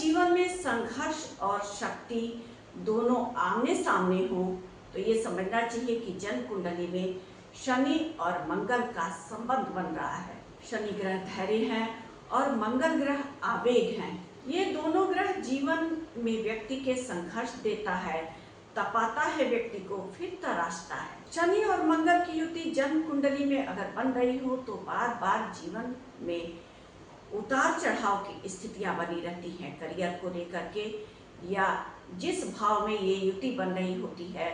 जीवन में संघर्ष और शक्ति दोनों आमने सामने हो तो ये समझना चाहिए कि जन्म कुंडली में शनि और मंगल का संबंध बन रहा है। शनि ग्रह धैर्य है और मंगल ग्रह आवेग हैं। ये दोनों ग्रह जीवन में व्यक्ति के संघर्ष देता है, तपाता है व्यक्ति को, फिर तराशता है। शनि और मंगल की युति जन्म कुंडली में अगर बन रही हो तो बार बार जीवन में उतार चढ़ाव की स्थितियां बनी रहती हैं, करियर को लेकर के या जिस भाव में ये युति बन रही होती है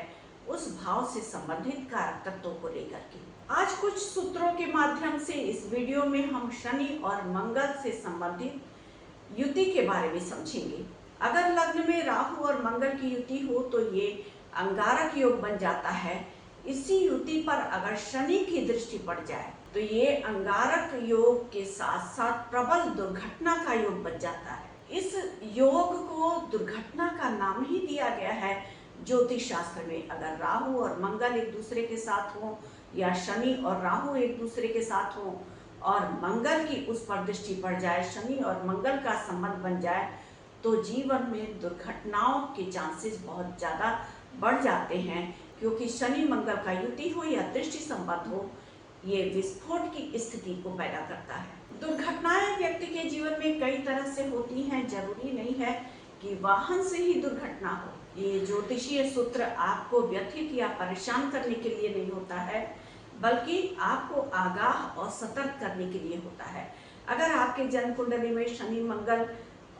उस भाव से संबंधित कारक तत्वों को लेकर के। आज कुछ सूत्रों के माध्यम से इस वीडियो में हम शनि और मंगल से संबंधित युति के बारे में समझेंगे। अगर लग्न में राहु और मंगल की युति हो तो ये अंगारक योग बन जाता है। इसी युति पर अगर शनि की दृष्टि पड़ जाए तो ये अंगारक योग के साथ साथ प्रबल दुर्घटना का योग बन जाता है। इस योग को दुर्घटना का नाम ही दिया गया है ज्योतिष शास्त्र में। अगर राहु और मंगल एक दूसरे के साथ हो या शनि और राहु एक दूसरे के साथ हो और मंगल की उस पर दृष्टि पड़ जाए, शनि और मंगल का संबंध बन जाए तो जीवन में दुर्घटनाओं के चांसेस बहुत ज़्यादा बढ़ जाते हैं, क्योंकि शनि मंगल का युति हो या दृष्टि संबंध हो, ये विस्फोट की स्थिति को पैदा करता है। दुर्घटनाएं व्यक्ति के जीवन में कई तरह से होती हैं। जरूरी नहीं है कि वाहन से ही दुर्घटना हो। ये ज्योतिषीय सूत्र आपको व्यथित या परेशान करने के लिए नहीं होता है, बल्कि आपको आगाह और सतर्क करने के लिए होता है। अगर आपके जन्म कुंडली में शनि मंगल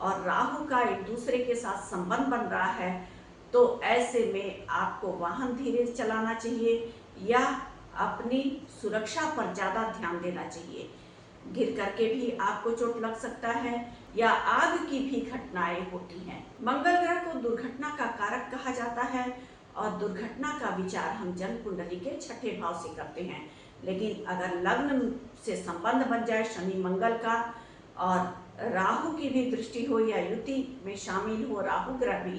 और राहु का एक दूसरे के साथ संबंध बन रहा है तो ऐसे में आपको वाहन धीरे चलाना चाहिए या अपनी सुरक्षा पर ज़्यादा ध्यान देना चाहिए। गिर करके भी आपको चोट लग सकता है या आग की भी घटनाएं होती हैं। मंगल ग्रह को दुर्घटना का कारक कहा जाता है और दुर्घटना का विचार हम जन्म कुंडली के छठे भाव से करते हैं। लेकिन अगर लग्न से संबंध बन जाए शनि मंगल का और राहु की भी दृष्टि हो या युति में शामिल हो राहु ग्रह भी,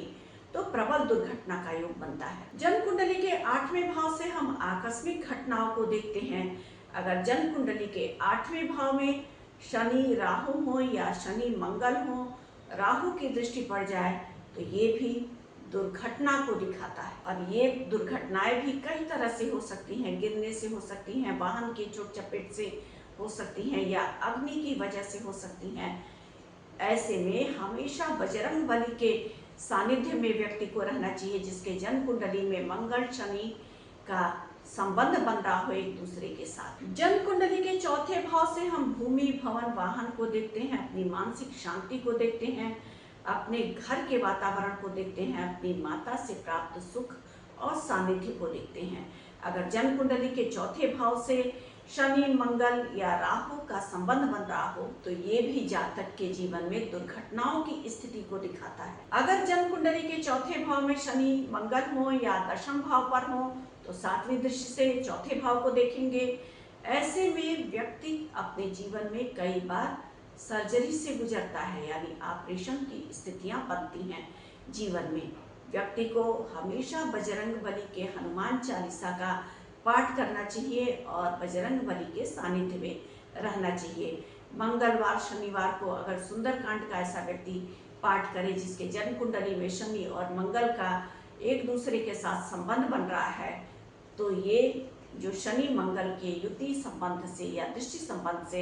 तो प्रबल दुर्घटना का योग बनता है। जन्म कुंडली के 8वें भाव से हम आकस्मिक घटनाओं को देखते हैं। अगर जन्म कुंडली के 8वें भाव में शनि राहु हो या शनि मंगल हो, राहु की दृष्टि पड़ जाए तो ये भी दुर्घटना को दिखाता है। और ये दुर्घटनाएं भी कई तरह से हो सकती हैं। गिरने से हो सकती हैं, वाहन के चोट चपेट से हो सकती हैं या अग्नि की वजह से हो सकती हैं। ऐसे में हमेशा बजरंग बली के सानिध्य में व्यक्ति को रहना चाहिए, जिसके जन्म कुंडली में मंगल शनि का संबंध बन रहा हो एक दूसरे के साथ। जन्म कुंडली के चौथे भाव से हम भूमि भवन वाहन को देखते हैं, अपनी मानसिक शांति को देखते हैं, अपने घर के वातावरण को देखते हैं, अपनी माता से प्राप्त सुख और सानिध्य को देखते हैं। अगर जन्म कुंडली के चौथे भाव से शनि मंगल या राहु का संबंध बन रहा हो तो ये भी जातक के जीवन में दुर्घटनाओं की स्थिति को दिखाता है। अगर जन्म कुंडली के चौथे भाव में शनि मंगल हो या दशम भाव पर हो तो 7वीं दृष्टि से चौथे भाव को देखेंगे। ऐसे में व्यक्ति अपने जीवन में कई बार सर्जरी से गुजरता है, यानी ऑपरेशन की स्थितियां बनती हैं जीवन में। व्यक्ति को हमेशा बजरंग बली के हनुमान चालीसा का पाठ करना चाहिए और बजरंग बली के सानिध्य में रहना चाहिए। मंगलवार शनिवार को अगर सुंदरकांड का ऐसा व्यक्ति पाठ करे जिसके जन्म कुंडली में शनि और मंगल का एक दूसरे के साथ संबंध बन रहा है तो ये जो शनि मंगल के युति संबंध से या दृष्टि संबंध से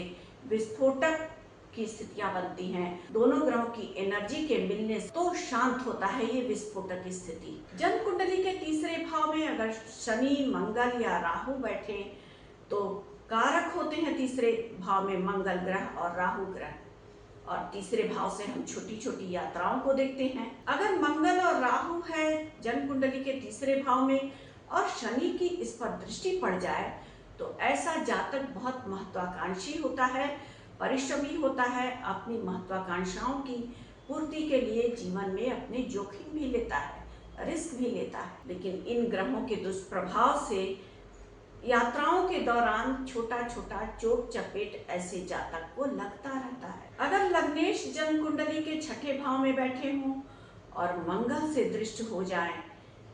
विस्फोटक की स्थितियां बनती हैं। दोनों ग्रहों की एनर्जी के मिलने से तो शांत होता है ये विस्फोटक स्थिति। जन्म कुंडली के तीसरे भाव में अगर शनि मंगल या राहु बैठे तो कारक होते हैं तीसरे भाव में मंगल ग्रह और राहु ग्रह, और तीसरे भाव से हम छोटी छोटी यात्राओं को देखते हैं। अगर मंगल और राहु है जन्म कुंडली के तीसरे भाव में और शनि की इस पर दृष्टि पड़ जाए तो ऐसा जातक बहुत महत्वाकांक्षी होता है, परिश्रमी होता है, अपनी महत्वाकांक्षाओं की पूर्ति के लिए जीवन में अपने जोखिम भी लेता है, रिस्क भी लेता है। लेकिन इन ग्रहों के दुष्प्रभाव से यात्राओं के दौरान छोटा छोटा चोट चपेट ऐसे जातक को लगता रहता है। अगर लग्नेश जन्म कुंडली के छठे भाव में बैठे हों और मंगल से दृष्ट हो जाए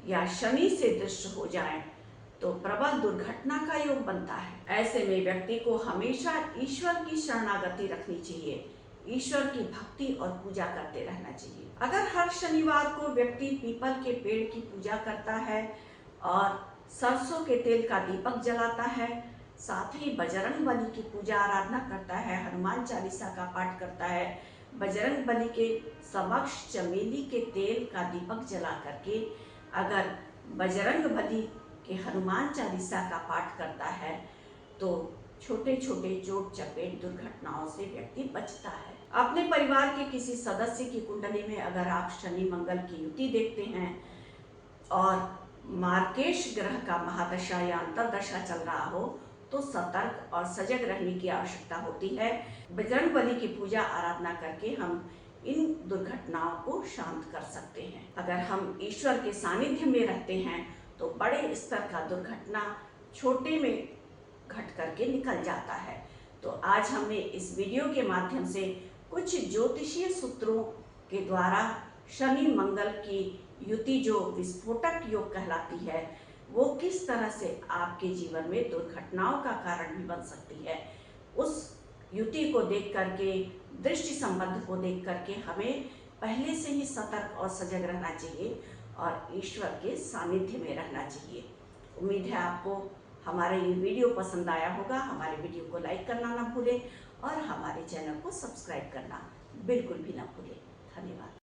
या शनि से दृष्ट हो जाए तो प्रबल दुर्घटना का योग बनता है। ऐसे में व्यक्ति को हमेशा ईश्वर की शरणागति रखनी चाहिए। ईश्वर की भक्ति और पूजा करते रहना चाहिए। अगर हर शनिवार को व्यक्ति पीपल के पेड़ की पूजा करता है और सरसों के तेल का दीपक जलाता है, साथ ही बजरंग बली की पूजा आराधना करता है, हनुमान चालीसा का पाठ करता है, बजरंग बली के समक्ष चमेली के तेल का दीपक जला करके अगर बजरंग बली के हनुमान चालीसा का पाठ करता है तो छोटे छोटे चोट चपेट दुर्घटनाओं से व्यक्ति बचता है। अपने परिवार के किसी सदस्य की कुंडली में अगर आप शनि मंगल की युति देखते हैं और मार्केश ग्रह का महादशा या अंतरदशा चल रहा हो तो सतर्क और सजग रहने की आवश्यकता होती है। बजरंग बली की पूजा आराधना करके हम इन दुर्घटनाओं को शांत कर सकते हैं। अगर हम ईश्वर के सानिध्य में रहते हैं तो बड़े स्तर का दुर्घटना छोटे में घट करके निकल जाता है। तो आज हमने इस वीडियो के माध्यम से कुछ ज्योतिषीय सूत्रों के द्वारा शनि मंगल की युति जो विस्फोटक योग कहलाती है वो किस तरह से आपके जीवन में दुर्घटनाओं का कारण भी बन सकती है, उस युति को देख करके, दृष्टि संबंध को देख करके हमें पहले से ही सतर्क और सजग रहना चाहिए और ईश्वर के सानिध्य में रहना चाहिए। उम्मीद है आपको हमारा ये वीडियो पसंद आया होगा। हमारे वीडियो को लाइक करना ना भूलें और हमारे चैनल को सब्सक्राइब करना बिल्कुल भी ना भूलें। धन्यवाद।